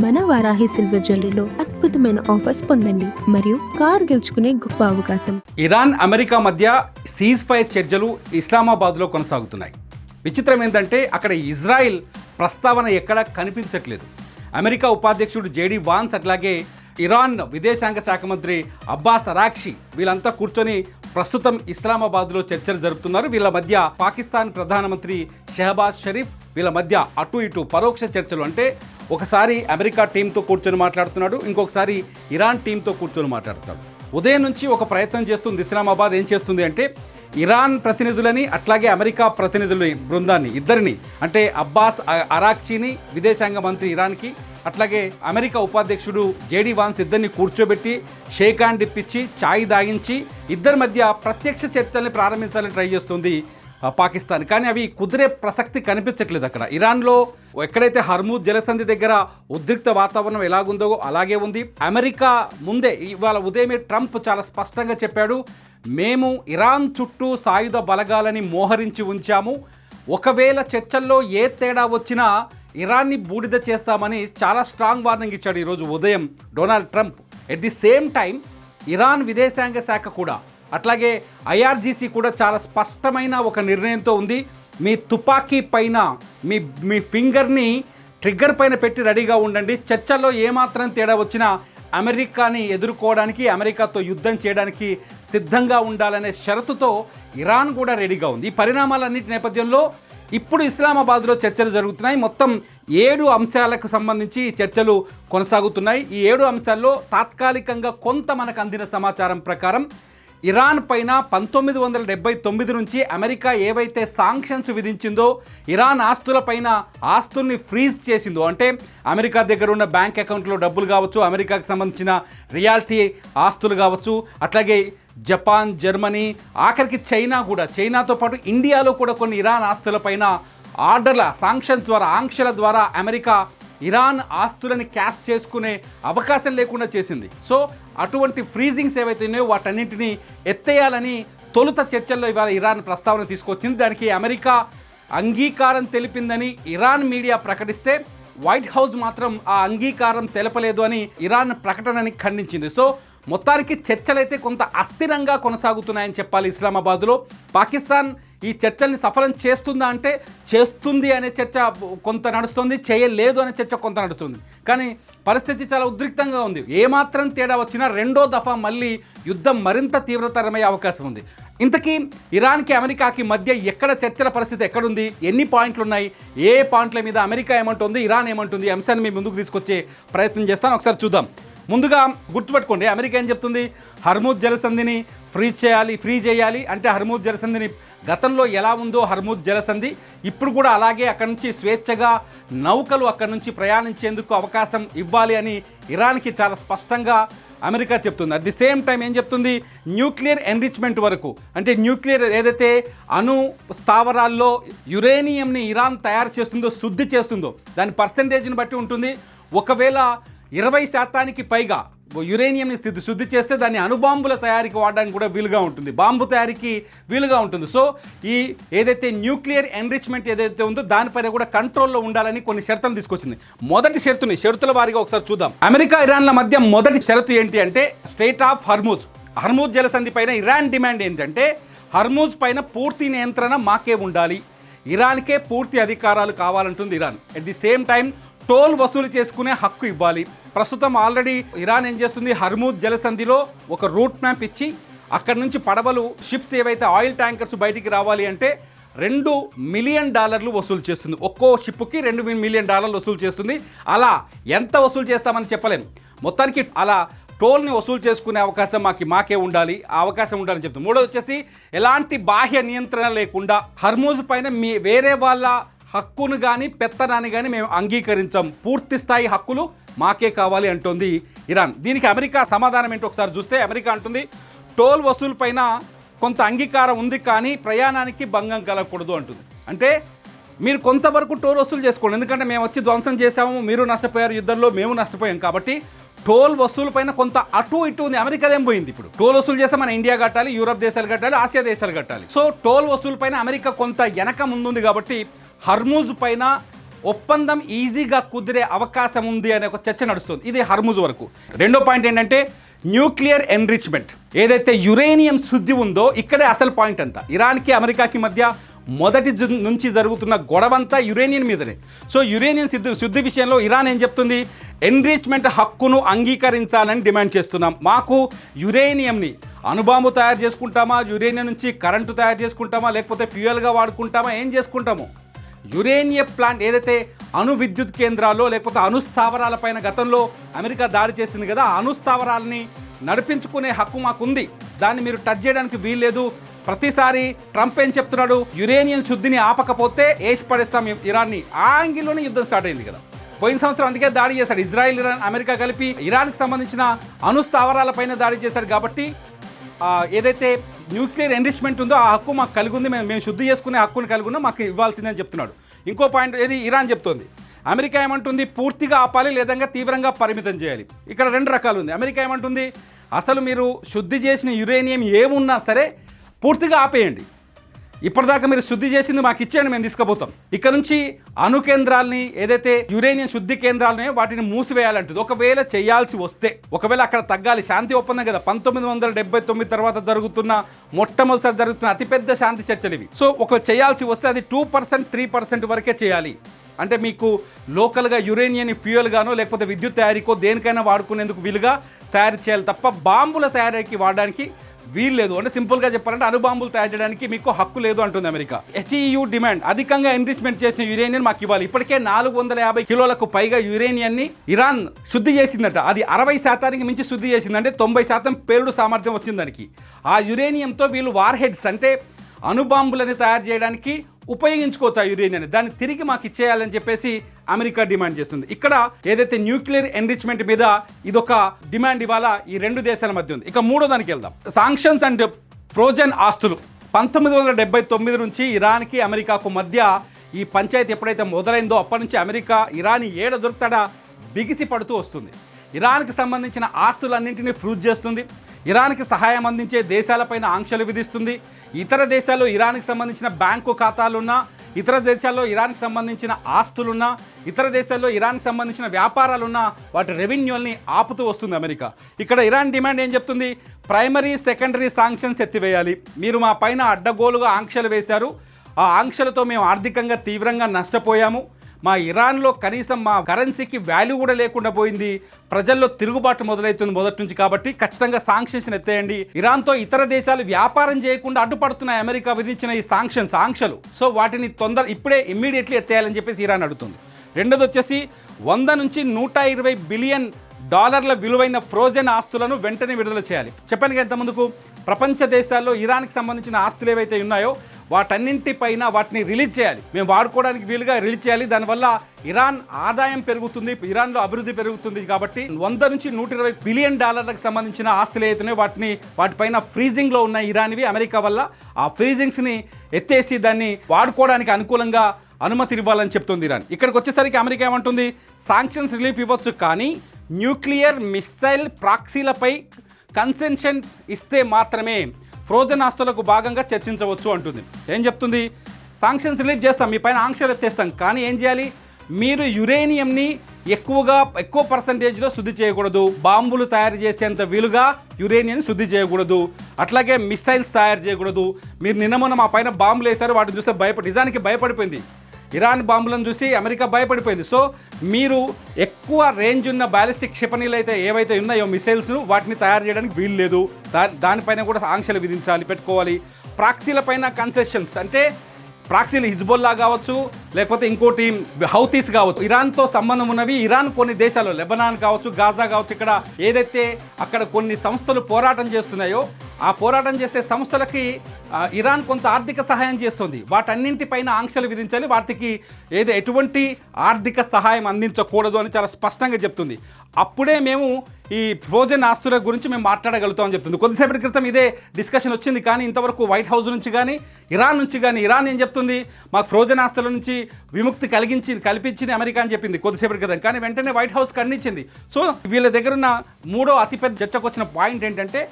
మన వారాహి సిల్వర్ జ్యువెలరీలో అద్భుతమైన ఆఫర్స్ పొందండి మరియు కార్ గెలుచుకునే గొప్ప అవకాశం. ఇరాన్ అమెరికా మధ్య సీజ్ ఫైర్ చర్చలు ఇస్లామాబాద్లో కొనసాగుతున్నాయి. విచిత్రం ఏంటంటే అక్కడ ఇజ్రాయిల్ ప్రస్తావన ఎక్కడా కనిపించట్లేదు. అమెరికా ఉపాధ్యక్షుడు జేడీ వాన్స్ అట్లాగే ఇరాన్ విదేశాంగ శాఖ మంత్రి అబ్బాస్ అరాక్షి వీళ్ళంతా కూర్చొని ప్రస్తుతం ఇస్లామాబాద్లో చర్చలు జరుపుతున్నారు. వీళ్ళ మధ్య పాకిస్తాన్ ప్రధానమంత్రి షెహబాజ్ షరీఫ్ వీళ్ళ మధ్య అటు ఇటు పరోక్ష చర్చలు. అంటే ఒకసారి అమెరికా టీంతో కూర్చొని మాట్లాడుతున్నాడు, ఇంకొకసారి ఇరాన్ టీంతో కూర్చొని మాట్లాడుతున్నాడు. ఉదయం నుంచి ఒక ప్రయత్నం చేస్తుంది ఇస్లామాబాద్. ఏం చేస్తుంది అంటే ఇరాన్ ప్రతినిధులని అట్లాగే అమెరికా ప్రతినిధుల బృందాన్ని ఇద్దరిని అంటే అబ్బాస్ అరాక్చీని విదేశాంగ మంత్రి ఇరాన్కి అట్లాగే అమెరికా ఉపాధ్యక్షుడు జేడీ వాన్స్ ఇద్దరిని కూర్చోబెట్టి షేక్ హ్యాండ్ ఇప్పించి ఛాయ్ దాగించి ఇద్దరి మధ్య ప్రత్యక్ష చర్చల్ని ప్రారంభించాలని ట్రై చేస్తుంది పాకిస్తాన్. కానీ అవి కుదిరే ప్రసక్తి కనిపించట్లేదు. అక్కడ ఇరాన్లో ఎక్కడైతే హర్మూజ్ జలసంధి దగ్గర ఉద్రిక్త వాతావరణం ఎలాగుందో అలాగే ఉంది. అమెరికా ముందే ఇవాళ ఉదయమే ట్రంప్ చాలా స్పష్టంగా చెప్పాడు, మేము ఇరాన్ చుట్టూ సాయుధ బలగాలని మోహరించి ఉంచాము, ఒకవేళ చర్చల్లో ఏ తేడా వచ్చినా ఇరాన్ని బూడిద చేస్తామని చాలా స్ట్రాంగ్ వార్నింగ్ ఇచ్చాడు ఈరోజు ఉదయం Donald Trump. At the same time Iran విదేశాంగ శాఖ కూడా అట్లాగే ఐఆర్జీసీ కూడా చాలా స్పష్టమైన ఒక నిర్ణయంతో ఉంది. మీ తుపాకీ పైన మీ ఫింగర్ని ట్రిగ్గర్ పైన పెట్టి రెడీగా ఉండండి, చర్చల్లో ఏమాత్రం తేడా వచ్చినా అమెరికాని ఎదుర్కోవడానికి అమెరికాతో యుద్ధం చేయడానికి సిద్ధంగా ఉండాలనే షరతుతో ఇరాన్ కూడా రెడీగా ఉంది. ఈ పరిణామాలన్నిటి నేపథ్యంలో ఇప్పుడు ఇస్లామాబాద్లో చర్చలు జరుగుతున్నాయి. మొత్తం 7 అంశాలకు సంబంధించి చర్చలు కొనసాగుతున్నాయి. ఈ 7 అంశాల్లో తాత్కాలికంగా కొంత మనకు అందిన సమాచారం ప్రకారం ఇరాన్ పైన 1979 నుంచి అమెరికా ఏవైతే సాంక్షన్స్ విధించిందో, ఇరాన్ ఆస్తులపైన ఆస్తుల్ని ఫ్రీజ్ చేసిందో, అంటే అమెరికా దగ్గర ఉన్న బ్యాంక్ అకౌంట్లో డబ్బులు కావచ్చు, అమెరికాకి సంబంధించిన రియాలిటీ ఆస్తులు కావచ్చు, అట్లాగే జపాన్, జర్మనీ, ఆఖరికి చైనాతో పాటు ఇండియాలో కూడా కొన్ని ఇరాన్ ఆస్తులపైన ఆర్డర్ల సాంక్షన్స్ ద్వారా ఆంక్షల ద్వారా అమెరికా ఇరాన్ ఆస్తులని క్యాష్ చేసుకునే అవకాశం లేకుండా చేసింది. సో అటువంటి ఫ్రీజింగ్స్ ఏవైతే ఉన్నాయో వాటన్నింటినీ ఎత్తేయాలని తొలుత చర్చల్లో ఇవాళ ఇరాన్ ప్రస్తావన తీసుకొచ్చింది. దానికి అమెరికా అంగీకారం తెలిపిందని ఇరాన్ మీడియా ప్రకటిస్తే వైట్ హౌస్ మాత్రం ఆ అంగీకారం తెలపలేదు అని ఇరాన్ ప్రకటనని ఖండించింది. సో మొత్తానికి చర్చలైతే కొంత అస్థిరంగా కొనసాగుతున్నాయని చెప్పాలి. ఇస్లామాబాద్లో పాకిస్తాన్ ఈ చర్చల్ని సఫలం చేస్తుందా అంటే చేస్తుంది అనే చర్చ కొంత నడుస్తుంది, చేయలేదు అనే చర్చ కొంత నడుస్తుంది. కానీ పరిస్థితి చాలా ఉద్రిక్తంగా ఉంది. ఏమాత్రం తేడా వచ్చినా రెండో దఫా మళ్ళీ యుద్ధం మరింత తీవ్రతరమయ్యే అవకాశం ఉంది. ఇంతకీ ఇరాన్కి అమెరికాకి మధ్య ఎక్కడ చర్చల పరిస్థితి ఎక్కడుంది, ఎన్ని పాయింట్లు ఉన్నాయి, ఏ పాయింట్ల మీద అమెరికా ఏమంటుంది, ఇరాన్ ఏమంటుంది, ఈ అంశాన్ని మీ ముందుకు తీసుకొచ్చే ప్రయత్నం చేస్తాను. ఒకసారి చూద్దాం. ముందుగా గుర్తుపెట్టుకోండి, అమెరికా ఏం చెప్తుంది, హర్మూజ్ జలసంధిని ఫ్రీ చేయాలి అంటే హర్మూజ్ జలసంధిని గతంలో ఎలా ఉందో హర్మూజ్ జలసంధి ఇప్పుడు కూడా అలాగే అక్కడి నుంచి స్వేచ్ఛగా నౌకలు అక్కడి నుంచి ప్రయాణించేందుకు అవకాశం ఇవ్వాలి అని ఇరాన్కి చాలా స్పష్టంగా అమెరికా చెప్తుంది. అట్ ది సేమ్ టైం ఏం చెప్తుంది, న్యూక్లియర్ ఎన్రిచ్మెంట్ వరకు అంటే న్యూక్లియర్ ఏదైతే అణు స్థావరాల్లో యురేనియంని ఇరాన్ తయారు చేస్తుందో, శుద్ధి చేస్తుందో దాని పర్సంటేజ్ని బట్టి ఉంటుంది. ఒకవేళ 20% పైగా యురేనియంని శుద్ధి చేస్తే దాన్ని అణుబాంబుల తయారీకి వాడడానికి కూడా వీలుగా ఉంటుంది, బాంబు తయారీకి వీలుగా ఉంటుంది. సో ఈ ఏదైతే న్యూక్లియర్ ఎన్రిచ్మెంట్ ఏదైతే ఉందో దానిపైన కూడా కంట్రోల్లో ఉండాలని కొన్ని షరతులు తీసుకొచ్చింది. మొదటి షరతుల వారీగా ఒకసారి చూద్దాం. అమెరికా ఇరాన్ల మధ్య మొదటి షరతు ఏంటి అంటే స్ట్రెయిట్ ఆఫ్ హర్మూజ్ జలసంధి పైన ఇరాన్ డిమాండ్ ఏంటంటే హర్మూజ్ పైన పూర్తి నియంత్రణ మాకే ఉండాలి, ఇరాన్కే పూర్తి అధికారాలు కావాలంటుంది Iran. At the same time toll వసూలు చేసుకునే హక్కు ఇవ్వాలి. ప్రస్తుతం ఆల్రెడీ ఇరాన్ ఏం చేస్తుంది, హర్మూజ్ జలసంధిలో ఒక రూట్ మ్యాప్ ఇచ్చి అక్కడి నుంచి పడవలు షిప్స్ ఏవైతే ఆయిల్ ట్యాంకర్స్ బయటికి రావాలి అంటే $2 మిలియన్ వసూలు చేస్తుంది. ఒక్కో షిప్కి $2 మిలియన్ వసూలు చేస్తుంది. అలా ఎంత వసూలు చేస్తామని చెప్పలేము. మొత్తానికి అలా టోల్ని వసూలు చేసుకునే అవకాశం మాకే ఉండాలి, ఆ అవకాశం ఉండాలని చెప్తుంది. మూడోది వచ్చేసి ఎలాంటి బాహ్య నియంత్రణ లేకుండా హర్మూజ్ పైన వేరే వాళ్ళ హక్కును కానీ పెత్తనాన్ని కానీ మేము అంగీకరించాం, పూర్తి స్థాయి హక్కులు మాకే కావాలి అంటోంది ఇరాన్. దీనికి అమెరికా సమాధానం ఏంటో ఒకసారి చూస్తే అమెరికా అంటుంది టోల్ వసూలు పైన కొంత అంగీకారం ఉంది కానీ ప్రయాణానికి భంగం కలగకూడదు అంటుంది. అంటే మీరు కొంతవరకు టోల్ వసూలు చేసుకోండి, ఎందుకంటే మేము వచ్చి ధ్వంసం చేసాము, మీరు నష్టపోయారు, యుద్ధంలో మేము నష్టపోయాం, కాబట్టి టోల్ వసూలు పైన కొంత అటు ఇటు ఉంది. అమెరికాదేం పోయింది, ఇప్పుడు టోల్ వసూలు చేస్తే మన ఇండియా కట్టాలి, యూరప్ దేశాలు కట్టాలి, ఆసియా దేశాలు కట్టాలి. సో టోల్ వసూలు పైన అమెరికా కొంత వెనక ముందుంది కాబట్టి హర్మూజ్ పైన ఒప్పందం ఈజీగా కుదిరే అవకాశం ఉంది అనే ఒక చర్చ నడుస్తుంది. ఇది హర్ముజ్ వరకు. రెండో పాయింట్ ఏంటంటే న్యూక్లియర్ ఎన్రిచ్మెంట్. ఏదైతే యురేనియం శుద్ధి ఉందో ఇక్కడే అసలు పాయింట్ అంతా. ఇరాన్కి అమెరికాకి మధ్య మొదటి నుంచి జరుగుతున్న గొడవంతా యురేనియం మీదనే. సో యురేనియం శుద్ధి విషయంలో ఇరాన్ ఏం చెప్తుంది, ఎన్రిచ్మెంట్ హక్కును అంగీకరించాలని డిమాండ్ చేస్తున్నాం. మాకు యురేనియంని అణుబాంబు తయారు చేసుకుంటామా, యురేనియం నుంచి కరెంటు తయారు చేసుకుంటామా, లేకపోతే ఫ్యూయల్గా వాడుకుంటామా, ఏం చేసుకుంటాము? యురేనియం ప్లాంట్ ఏదైతే అణు విద్యుత్ కేంద్రాల్లో లేకపోతే అణుస్థావరాలపైన గతంలో అమెరికా దాడి చేసింది కదా, ఆ అణుస్థావరాలని నడిపించుకునే హక్కు మాకుంది. దాన్ని మీరు టచ్ చేయడానికి వీల్లేదు. ప్రతిసారి ట్రంప్ ఏం చెప్తున్నాడు, యురేనియం శుద్ధిని ఆపకపోతే వేసి పడేస్తాం ఇరాన్ని. ఆ యాంగిల్లోనే యుద్ధం స్టార్ట్ అయింది కదా. పోయిన సంవత్సరం అందుకే దాడి చేశాడు ఇజ్రాయిల్, ఇరాన్, అమెరికా కలిపి ఇరాన్కి సంబంధించిన అణుస్థావరాలపైన దాడి చేశాడు. కాబట్టి ఏదైతే న్యూక్లియర్ ఎన్రిచ్మెంట్ ఉందో ఆ హక్కు మాకు కలిగి ఉంది, మేము శుద్ధి చేసుకునే హక్కుని కలిగి ఉన్నా, మాకు ఇవ్వాల్సిందని చెప్తున్నాడు. ఇంకో పాయింట్ ఏది ఇరాన్ చెప్తోంది. అమెరికా ఏమంటుంది, పూర్తిగా ఆపాలి లేదంగా తీవ్రంగా పరిమితం చేయాలి. ఇక్కడ రెండు రకాలు ఉంది. అమెరికా ఏమంటుంది, అసలు మీరు శుద్ధి చేసిన యురేనియం ఏమున్నా సరే పూర్తిగా ఆపేయండి, ఇప్పటిదాకా మీరు శుద్ధి చేసింది మాకు ఇచ్చేయండి, మేము తీసుకుపోతాం. ఇక్కడ నుంచి అణు కేంద్రాలని ఏదైతే యురేనియం శుద్ధి కేంద్రాలని వాటిని మూసివేయాలంటుంది. ఒకవేళ చేయాల్సి వస్తే, ఒకవేళ అక్కడ తగ్గాలి. శాంతి ఒప్పందం కదా 1979 తర్వాత మొట్టమొదటిసారి జరుగుతున్న అతిపెద్ద శాంతి చర్చలు ఇవి. సో ఒక చేయాల్సి వస్తే అది 2%, 3% వరకే చేయాలి. అంటే మీకు లోకల్గా యురేనియం ఫ్యూయల్ గానో లేకపోతే విద్యుత్ తయారీకో దేనికైనా వాడుకునేందుకు వీలుగా తయారు చేయాలి తప్ప బాంబుల తయారీకి వాడడానికి వీలు లేదు. అంటే సింపుల్గా చెప్పాలంటే అణుబాంబులు తయారు చేయడానికి మీకు హక్కు లేదు అంటుంది అమెరికా. హెచ్ఈయు డిమాండ్ అధికంగా ఎన్రిచ్మెంట్ చేసిన యురేనియం మాకు ఇవ్వాలి. ఇప్పటికే 450 కిలోలకు పైగా యురేనియాన్ని ఇరాన్ శుద్ధి చేసిందట. అది 60% మించి శుద్ధి చేసింది. అంటే 90% పేలుడు సామర్థ్యం వచ్చింది దానికి. ఆ యురేనియంతో వీళ్ళు వార్ హెడ్స్ అంటే అణుబాంబులని తయారు చేయడానికి ఉపయోగించుకోవచ్చు ఆ యురేనియాన్ని. దాన్ని తిరిగి మాకు ఇచ్చేయాలని చెప్పేసి అమెరికా డిమాండ్ చేస్తుంది. ఇక్కడ ఏదైతే న్యూక్లియర్ ఎన్రిచ్మెంట్ మీద ఇదొక డిమాండ్ ఇవాళ ఈ రెండు దేశాల మధ్య ఉంది. ఇక మూడో దానికి వెళ్దాం. సాంక్షన్స్ అండ్ ఫ్రోజన్ ఆస్తులు. 1979 నుంచి ఇరాన్కి అమెరికాకు మధ్య ఈ పంచాయతీ ఎప్పుడైతే మొదలైందో అప్పటి నుంచి అమెరికా ఇరాన్ ఏడ దొరుకుతాడా బిగిసి పడుతూ వస్తుంది. ఇరాన్కి సంబంధించిన ఆస్తులన్నింటినీ ఫ్రూజ్ చేస్తుంది. ఇరాన్కి సహాయం అందించే దేశాలపైన ఆంక్షలు విధిస్తుంది. ఇతర దేశాల్లో ఇరాన్కి సంబంధించిన బ్యాంకు ఖాతాలున్నా, ఇతర దేశాల్లో ఇరాన్కి సంబంధించిన ఆస్తులున్నా, ఇతర దేశాల్లో ఇరాన్కి సంబంధించిన వ్యాపారాలున్నా వాటి రెవెన్యూల్ని ఆపుతూ వస్తుంది అమెరికా. ఇక్కడ ఇరాన్ డిమాండ్ ఏం చెప్తుంది, ప్రైమరీ సెకండరీ శాంక్షన్స్ ఎత్తివేయాలి. మీరు మా పైన అడ్డగోలుగా ఆంక్షలు వేశారు, ఆ ఆంక్షలతో మేము ఆర్థికంగా తీవ్రంగా నష్టపోయాము. మా ఇరాన్లో కనీసం మా కరెన్సీకి వాల్యూ కూడా లేకుండా పోయింది. ప్రజల్లో తిరుగుబాటు మొదలవుతుంది మొదటి నుంచి. కాబట్టి ఖచ్చితంగా సాంక్షన్స్ ఎత్తేయండి. ఇరాన్తో ఇతర దేశాలు వ్యాపారం చేయకుండా అడ్డుపడుతున్నాయి అమెరికా విధించిన ఈ ఆంక్షలు. సో వాటిని ఇప్పుడే ఇమ్మీడియట్లీ ఎత్తేయాలని చెప్పేసి ఇరాన్ అడుగుతుంది. రెండోది వచ్చేసి 100 నుంచి 120 బిలియన్ డాలర్ల విలువైన ఫ్రోజన్ ఆస్తులను వెంటనే విడుదల చేయాలి. చెప్పాను కదా ఇంతకుముందుకు, ప్రపంచ దేశాల్లో ఇరాన్కి సంబంధించిన ఆస్తులు ఏవైతే ఉన్నాయో వాటన్నింటిపైన వాటిని రిలీజ్ చేయాలి. మేము వాడుకోవడానికి వీలుగా రిలీజ్ చేయాలి. దానివల్ల ఇరాన్ ఆదాయం పెరుగుతుంది, ఇరాన్లో అభివృద్ధి పెరుగుతుంది. కాబట్టి 100 నుంచి 120 బిలియన్ డాలర్లకు సంబంధించిన ఆస్తులు ఏవైతున్నాయో వాటిపైన ఫ్రీజింగ్లో ఉన్న ఇరాన్వి అమెరికా వల్ల ఆ ఫ్రీజింగ్స్ని ఎత్తేసి దాన్ని వాడుకోవడానికి అనుకూలంగా అనుమతి ఇవ్వాలని చెప్తుంది ఇరాన్. ఇక్కడికి వచ్చేసరికి అమెరికా ఏమంటుంది, సాంక్షన్స్ రిలీఫ్ ఇవ్వచ్చు కానీ న్యూక్లియర్ మిస్సైల్ ప్రాక్సీలపై కన్సెషన్స్ ఇస్తే మాత్రమే ఫ్రోజన్ ఆస్తులకు భాగంగా చర్చించవచ్చు అంటుంది. ఏం చెప్తుంది, సాంక్షన్స్ రిలీఫ్ చేస్తాం, మీ పైన ఆంక్షలు ఎత్తేస్తాం, కానీ ఏం చేయాలి, మీరు యురేనియంని ఎక్కువ పర్సంటేజ్లో శుద్ధి చేయకూడదు. బాంబులు తయారు చేసేంత వీలుగా యురేనియం శుద్ధి చేయకూడదు. అట్లాగే మిస్సైల్స్ తయారు చేయకూడదు. మీరు నిన్న మొన్న మా పైన బాంబులు వేశారు, వాటిని చూస్తే నిజానికి భయపడిపోయింది. ఇరాన్ బాంబులను చూసి అమెరికా భయపడిపోయింది. సో మీరు ఎక్కువ రేంజ్ ఉన్న బ్యాలిస్టిక్ క్షిపణులు ఏవైతే ఉన్నాయో మిసైల్స్, వాటిని తయారు చేయడానికి వీలు లేదు. దానిపైన కూడా ఆంక్షలు విధించాలి, పెట్టుకోవాలి. ప్రాక్సీలపైన కన్సెషన్స్ అంటే ప్రాక్సీలు హిజ్బుల్లా కావచ్చు, లేకపోతే ఇంకోటి హౌతీస్ కావచ్చు, ఇరాన్తో సంబంధం ఉన్నవి. ఇరాన్ కొన్ని దేశాలు లెబనాన్ కావచ్చు, గాజా కావచ్చు, ఇక్కడ ఏదైతే అక్కడ కొన్ని సంస్థలు పోరాటం చేస్తున్నాయో ఆ పోరాటం చేసే సంస్థలకి ఇరాన్ కొంత ఆర్థిక సహాయం చేస్తుంది. వాటన్నింటిపైన ఆంక్షలు విధించాలి. వాటికి ఎటువంటి ఆర్థిక సహాయం అందించకూడదు అని చాలా స్పష్టంగా చెప్తుంది. అప్పుడే మేము ఈ ఫ్రోజన్ ఆస్తుల గురించి మేము మాట్లాడగలుగుతామని చెప్తుంది. కొద్దిసేపటి క్రితం ఇదే డిస్కషన్ వచ్చింది, కానీ ఇంతవరకు వైట్ హౌస్ నుంచి కానీ ఇరాన్ నుంచి కానీ ఇరాన్ ఏం చెప్తుంది, మాకు ఫ్రోజన్ ఆస్తుల నుంచి విముక్తి కల్పించింది అమెరికా అని చెప్పింది కొద్దిసేపటి క్రితం. కానీ వెంటనే వైట్ హౌస్ ఖండించింది. సో వీళ్ళ దగ్గర ఉన్న మూడో అతిపెద్ద చర్చకు వచ్చిన పాయింట్ ఏంటంటే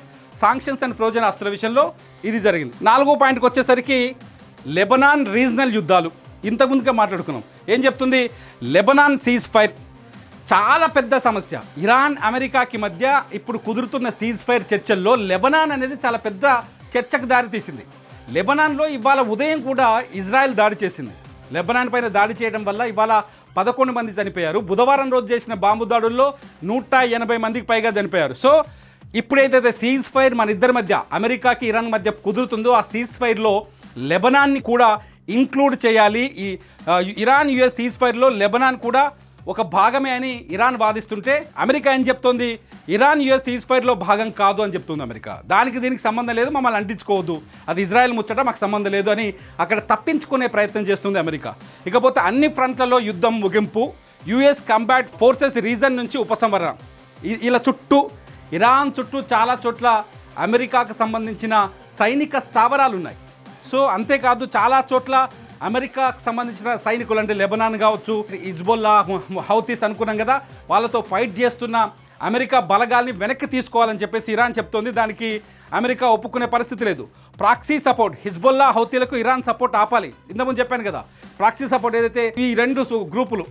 సాంక్షన్స్ అండ్ ఫ్రోజన్ ఆస్తుల విషయంలో ఇది జరిగింది. 4వ పాయింట్కి వచ్చేసరికి లెబనాన్ రీజనల్ యుద్ధాలు. ఇంతకుముందుగా మాట్లాడుకున్నాం. ఏం చెప్తుంది? లెబనాన్ సీజ్ ఫైర్ చాలా పెద్ద సమస్య. ఇరాన్ అమెరికాకి మధ్య ఇప్పుడు కుదురుతున్న సీజ్ ఫైర్ చర్చల్లో లెబనాన్ అనేది చాలా పెద్ద చర్చకు దారితీసింది. లెబనాన్లో ఇవాళ ఉదయం కూడా ఇజ్రాయెల్ దాడి చేసింది. లెబనాన్ పైన దాడి చేయడం వల్ల ఇవాళ 11 మంది చనిపోయారు. బుధవారం రోజు చేసిన బాంబు దాడుల్లో 180 మందికి పైగా చనిపోయారు. సో ఇప్పుడైతే సీజ్ ఫైర్ మన ఇద్దరి మధ్య, అమెరికాకి ఇరాన్ మధ్య కుదురుతుందో ఆ సీజ్ ఫైర్లో లెబనాన్ని కూడా ఇంక్లూడ్ చేయాలి. ఈ ఇరాన్ యుఎస్ సీజ్ ఫైర్లో లెబనాన్ కూడా ఒక భాగమే అని ఇరాన్ వాదిస్తుంటే అమెరికా ఏం చెప్తోంది? ఇరాన్ యుఎస్ సీజ్ ఫైర్లో భాగం కాదు అని చెప్తుంది అమెరికా. దీనికి సంబంధం లేదు, మమ్మల్ని అంటించుకోవద్దు, అది ఇజ్రాయెల్ ముచ్చట, మాకు సంబంధం లేదు అని అక్కడ తప్పించుకునే ప్రయత్నం చేస్తుంది అమెరికా. ఇకపోతే అన్ని ఫ్రంట్లలో యుద్ధం ముగింపు, యుఎస్ కంబాట్ ఫోర్సెస్ రీజన్ నుంచి ఉపసంహరణ. ఇలా చుట్టూ ఇరాన్ చుట్టూ చాలా చోట్ల అమెరికాకు సంబంధించిన సైనిక స్థావరాలు ఉన్నాయి. సో అంతేకాదు చాలా చోట్ల అమెరికాకు సంబంధించిన సైనికులు, అంటే లెబనాన్ కావచ్చు, హిజ్బుల్లా, హౌతీస్ అనుకున్నాం కదా, వాళ్ళతో ఫైట్ చేస్తున్న అమెరికా బలగాల్ని వెనక్కి తీసుకోవాలని చెప్పేసి ఇరాన్ చెప్తోంది. దానికి అమెరికా ఒప్పుకునే పరిస్థితి లేదు. ప్రాక్సీ సపోర్ట్, హిజ్బుల్లా హౌతీలకు ఇరాన్ సపోర్ట్ ఆపాలి. ఇంతకుముందు చెప్పాను కదా, ప్రాక్సీ సపోర్ట్ ఏదైతే ఈ రెండు గ్రూపులు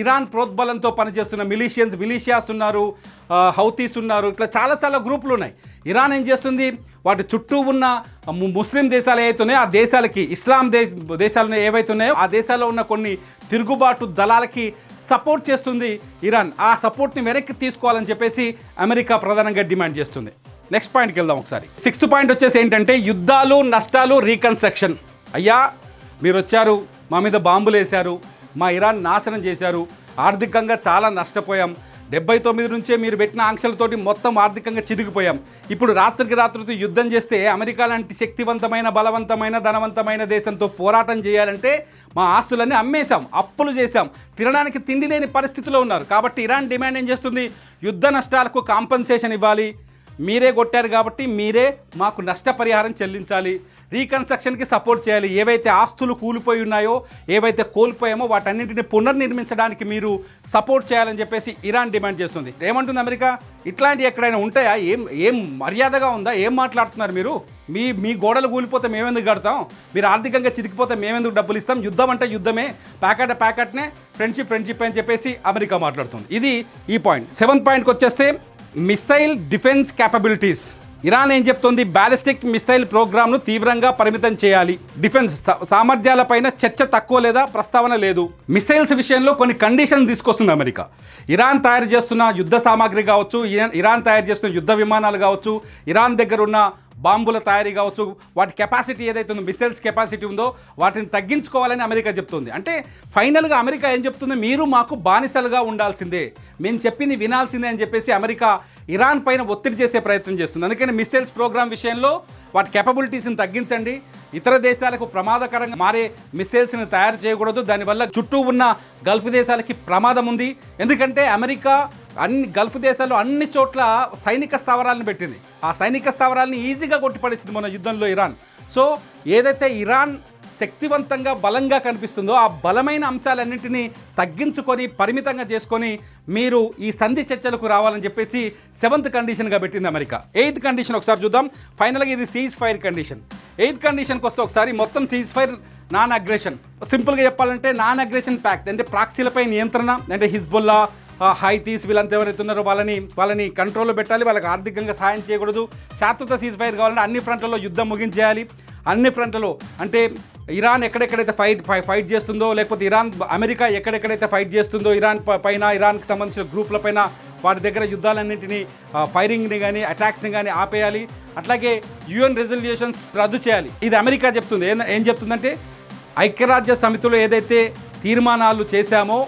ఇరాన్ ప్రోద్బలంతో పనిచేస్తున్న మిలీషియాస్ ఉన్నారు, హౌతీస్ ఉన్నారు, ఇట్లా చాలా గ్రూపులు ఉన్నాయి. ఇరాన్ ఏం చేస్తుంది? వాటి చుట్టూ ఉన్న ముస్లిం దేశాలు ఏవైతే ఉన్నాయో ఆ దేశాలకి, ఇస్లాం దేశాలు ఏవైతే ఉన్నాయో ఆ దేశాల్లో ఉన్న కొన్ని తిరుగుబాటు దళాలకి సపోర్ట్ చేస్తుంది ఇరాన్. ఆ సపోర్ట్ని వెనక్కి తీసుకోవాలని చెప్పేసి అమెరికా ప్రధానంగా డిమాండ్ చేస్తుంది. నెక్స్ట్ పాయింట్కి వెళ్దాం ఒకసారి. 6th పాయింట్ వచ్చేసి ఏంటంటే యుద్ధాలు, నష్టాలు, రీకన్స్ట్రక్షన్. అయ్యా మీరు వచ్చారు, మా మీద బాంబులు వేశారు, మా ఇరాన్ నాశనం చేశారు, ఆర్థికంగా చాలా నష్టపోయాం, 79 నుంచే మీరు పెట్టిన ఆంక్షలతోటి మొత్తం ఆర్థికంగా చిదిగిపోయాం. ఇప్పుడు రాత్రికి యుద్ధం చేస్తే అమెరికా లాంటి శక్తివంతమైన, బలవంతమైన, ధనవంతమైన దేశంతో పోరాటం చేయాలంటే మా ఆస్తులన్నీ అమ్మేశాం, అప్పులు చేశాం, తినడానికి తిండి లేని పరిస్థితిలో ఉన్నారు. కాబట్టి ఇరాన్ డిమాండ్ ఏం చేస్తుంది? యుద్ధ నష్టాలకు కాంపన్సేషన్ ఇవ్వాలి, మీరే కొట్టారు కాబట్టి మీరే మాకు నష్టపరిహారం చెల్లించాలి, రీకన్స్ట్రక్షన్కి సపోర్ట్ చేయాలి, ఏవైతే ఆస్తులు కూలిపోయి ఉన్నాయో, ఏవైతే కోల్పోయామో వాటన్నింటిని పునర్నిర్మించడానికి మీరు సపోర్ట్ చేయాలని చెప్పేసి ఇరాన్ డిమాండ్ చేస్తుంది. ఏమంటుంది అమెరికా? ఇట్లాంటివి ఎక్కడైనా ఉంటాయా? ఏం మర్యాదగా ఉందా? ఏం మాట్లాడుతున్నారు మీరు? మీ గోడలు కూలిపోతే మేమెందుకు కడతాం, మీరు ఆర్థికంగా చితికిపోతే మేమెందుకు డబ్బులు ఇస్తాం, యుద్ధం అంటే యుద్ధమే, ప్యాకెట్నే, ఫ్రెండ్షిప్ అని చెప్పేసి అమెరికా మాట్లాడుతుంది. ఇది ఈ పాయింట్. 7th పాయింట్కి వచ్చేస్తే మిసైల్ డిఫెన్స్ క్యాపబిలిటీస్. ఇరాన్ ఏం చెప్తోంది? బ్యాలిస్టిక్ మిసైల్ ప్రోగ్రామ్ను తీవ్రంగా పరిమితం చేయాలి, డిఫెన్స్ సామర్థ్యాలపైన చర్చ తక్కువ లేదా ప్రస్తావన లేదు. మిసైల్స్ విషయంలో కొన్ని కండిషన్ తీసుకొస్తుంది అమెరికా. ఇరాన్ తయారు చేస్తున్న యుద్ధ సామాగ్రి కావచ్చు, ఇరాన్ తయారు చేస్తున్న యుద్ధ విమానాలు కావచ్చు, ఇరాన్ దగ్గర ఉన్న బాంబుల తయారీ కావచ్చు, వాటి కెపాసిటీ ఏదైతే ఉందో, మిసైల్స్ కెపాసిటీ ఉందో వాటిని తగ్గించుకోవాలని అమెరికా చెప్తుంది. అంటే ఫైనల్గా అమెరికా ఏం చెప్తుంది? మీరు మాకు బానిసలుగా ఉండాల్సిందే, మేము చెప్పింది వినాల్సిందే అని చెప్పేసి అమెరికా ఇరాన్ పైన ఒత్తిడి చేసే ప్రయత్నం చేస్తుంది. అందుకని మిసైల్స్ ప్రోగ్రామ్ విషయంలో వాటి కెపబిలిటీస్ని తగ్గించండి, ఇతర దేశాలకు ప్రమాదకరంగా మారే మిసైల్స్ని తయారు చేయకూడదు, దానివల్ల చుట్టూ ఉన్న గల్ఫ్ దేశాలకి ప్రమాదం ఉంది. ఎందుకంటే అమెరికా గల్ఫ్ దేశాల్లో అన్ని చోట్ల సైనిక స్థావరాలను పెట్టింది. ఆ సైనిక స్థావరాలని ఈజీగా కొట్టిపడేసింది మన యుద్ధంలో ఇరాన్. సో ఏదైతే ఇరాన్ శక్తివంతంగా, బలంగా కనిపిస్తుందో ఆ బలమైన అంశాలన్నింటినీ తగ్గించుకొని, పరిమితంగా చేసుకొని మీరు ఈ సంధి చర్చలకు రావాలని చెప్పేసి 7th కండిషన్గా పెట్టింది అమెరికా. 8th కండిషన్ ఒకసారి చూద్దాం. ఫైనల్గా ఇది సీజ్ ఫైర్ కండిషన్. 8th కండిషన్కి వస్తే ఒకసారి మొత్తం సీజ్ ఫైర్, నాన్ అగ్రెషన్. సింపుల్గా చెప్పాలంటే నాన్ అగ్రెషన్ ప్యాక్ట్, అంటే ప్రాక్సీలపై నియంత్రణ, అంటే హిజ్బుల్లా, హైతీస్ వీళ్ళంతా ఎవరైతే ఉన్నారో వాళ్ళని కంట్రోల్లో పెట్టాలి, వాళ్ళకి ఆర్థికంగా సహాయం చేయకూడదు. శాశ్వత సీజ్ ఫైర్ కావాలంటే అన్ని ఫ్రంట్లలో యుద్ధం ముగించేయాలి. అన్ని ఫ్రంట్లలో అంటే ఇరాన్ ఎక్కడెక్కడైతే ఫైట్ చేస్తుందో, లేకపోతే అమెరికా ఎక్కడెక్కడైతే ఫైట్ చేస్తుందో ఇరాన్ పైన, ఇరాన్కి సంబంధించిన గ్రూపుల పైన, వాటి దగ్గర యుద్ధాలన్నింటినీ, ఫైరింగ్ని కానీ అటాక్స్ని కానీ ఆపేయాలి. అట్లాగే UN రెజల్యూషన్స్ రద్దు చేయాలి. ఇది అమెరికా చెప్తుంది. ఏం చెప్తుందంటే ఐక్యరాజ్య సమితిలో ఏదైతే తీర్మానాలు చేశామో,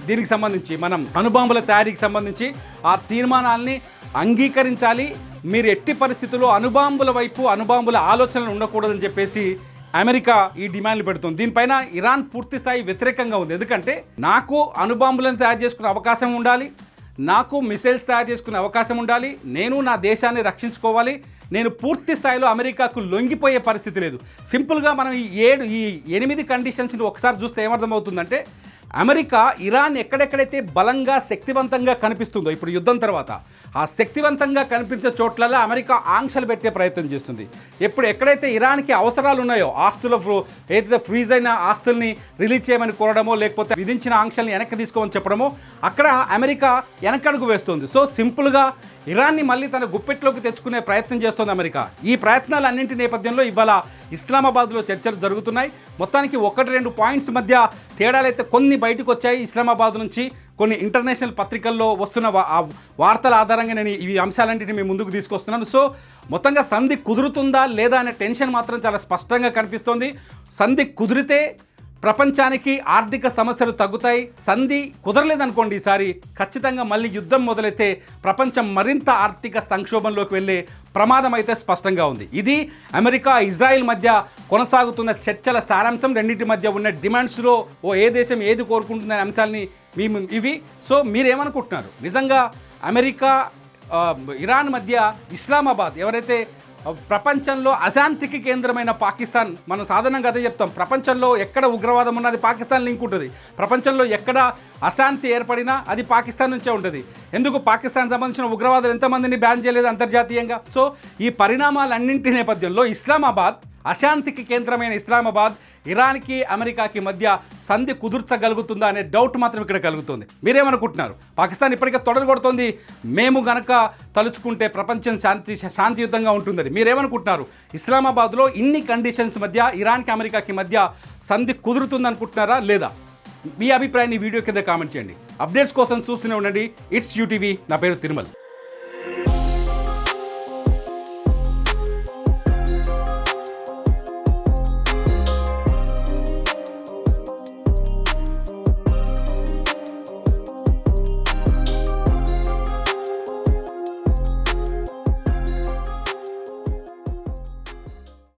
దీనికి సంబంధించి మనం అణుబాంబుల తయారీకి సంబంధించి ఆ తీర్మానాల్ని అంగీకరించాలి. మీరు ఎట్టి పరిస్థితుల్లో అణుబాంబుల వైపు, అణుబాంబుల ఆలోచనలు ఉండకూడదని చెప్పేసి అమెరికా ఈ డిమాండ్లు పెడుతుంది. దీనిపైన ఇరాన్ పూర్తి స్థాయి వ్యతిరేకంగా ఉంది. ఎందుకంటే నాకు అణుబాంబులను తయారు చేసుకునే అవకాశం ఉండాలి, నాకు మిసైల్స్ తయారు చేసుకునే అవకాశం ఉండాలి, నేను నా దేశాన్ని రక్షించుకోవాలి, నేను పూర్తి స్థాయిలో అమెరికాకు లొంగిపోయే పరిస్థితి లేదు. సింపుల్గా మనం ఈ 8 కండిషన్స్ని ఒకసారి చూస్తే ఏమర్థమవుతుందంటే అమెరికా ఇరాన్ ఎక్కడెక్కడైతే బలంగా శక్తివంతంగా కనిపిస్తుందో ఇప్పుడు యుద్ధం తర్వాత ఆ శక్తివంతంగా కనిపించే చోట్లలో అమెరికా ఆంక్షలు పెట్టే ప్రయత్నం చేస్తుంది. ఎక్కడైతే ఇరాన్కి అవసరాలు ఉన్నాయో ఏదైతే ఫ్రీజ్ అయిన ఆస్తుల్ని రిలీజ్ చేయమని కోరడమో లేకపోతే విధించిన ఆంక్షల్ని వెనక్కి తీసుకోమని చెప్పడమో అక్కడ అమెరికా వెనకడుగు వేస్తుంది. సో సింపుల్గా ఇరాన్ని మళ్ళీ తన గుప్పెట్లోకి తెచ్చుకునే ప్రయత్నం చేస్తోంది అమెరికా. ఈ ప్రయత్నాలన్నింటి నేపథ్యంలో ఇవాళ ఇస్లామాబాద్లో చర్చలు జరుగుతున్నాయి. మొత్తానికి 1-2 పాయింట్స్ మధ్య తేడాలైతే కొన్ని బయటకు వచ్చాయి. ఇస్లామాబాద్ నుంచి కొన్ని ఇంటర్నేషనల్ పత్రికల్లో వస్తున్న వార్తల ఆధారంగా నేను ఈ అంశాలన్నింటినీ మీ ముందుకు తీసుకొస్తున్నాను. సో మొత్తంగా సంధి కుదురుతుందా లేదా అనే టెన్షన్ మాత్రం చాలా స్పష్టంగా కనిపిస్తోంది. సంధి కుదిరితే ప్రపంచానికి ఆర్థిక సమస్యలు తగ్గుతాయి. సంధి కుదరలేదనుకోండి ఈసారి ఖచ్చితంగా మళ్ళీ యుద్ధం మొదలైతే ప్రపంచం మరింత ఆర్థిక సంక్షోభంలోకి వెళ్ళే ప్రమాదం అయితే స్పష్టంగా ఉంది. ఇది అమెరికా ఇజ్రాయిల్ మధ్య కొనసాగుతున్న చర్చల సారాంశం. రెండింటి మధ్య ఉన్న డిమాండ్స్లో ఏ దేశం ఏది కోరుకుంటుందనే అంశాలని ఇవి. సో మీరేమనుకుంటున్నారు? నిజంగా అమెరికా ఇరాన్ మధ్య ఇస్లామాబాద్ ఎవరైతే ప్రపంచంలో అశాంతికి కేంద్రమైన పాకిస్తాన్, మనం సాధారణంగా అదే చెప్తాం, ప్రపంచంలో ఎక్కడ ఉగ్రవాదం ఉన్నది పాకిస్తాన్ లింక్ ఉంటుంది. ప్రపంచంలో ఎక్కడ అశాంతి ఏర్పడినా అది పాకిస్తాన్ నుంచే ఉంటుంది. ఎందుకు పాకిస్తాన్ సంబంధించిన ఉగ్రవాదులు ఎంతమందిని బ్యాన్ చేయలేదు అంతర్జాతీయంగా? సో ఈ పరిణామాలన్నింటి నేపథ్యంలో ఇస్లామాబాద్, అశాంతికి కేంద్రమైన ఇస్లామాబాద్ ఇరాన్కి అమెరికాకి మధ్య సంధి కుదుర్చగలుగుతుందా అనే డౌట్ మాత్రం ఇక్కడ కలుగుతుంది. మీరేమనుకుంటున్నారు? పాకిస్తాన్ ఇప్పటికే తొడగొడుతోంది, మేము గనక తలుచుకుంటే ప్రపంచం శాంతియుతంగా ఉంటుందని. మీరేమనుకుంటున్నారు? ఇస్లామాబాద్లో ఇన్ని కండిషన్స్ మధ్య ఇరాన్కి అమెరికాకి మధ్య సంధి కుదురుతుంది అనుకుంటున్నారా లేదా? మీ అభిప్రాయాన్ని వీడియో కింద కామెంట్ చేయండి. అప్డేట్స్ కోసం చూస్తూనే ఉండండి. It's UTV. నా పేరు తిరుమల్.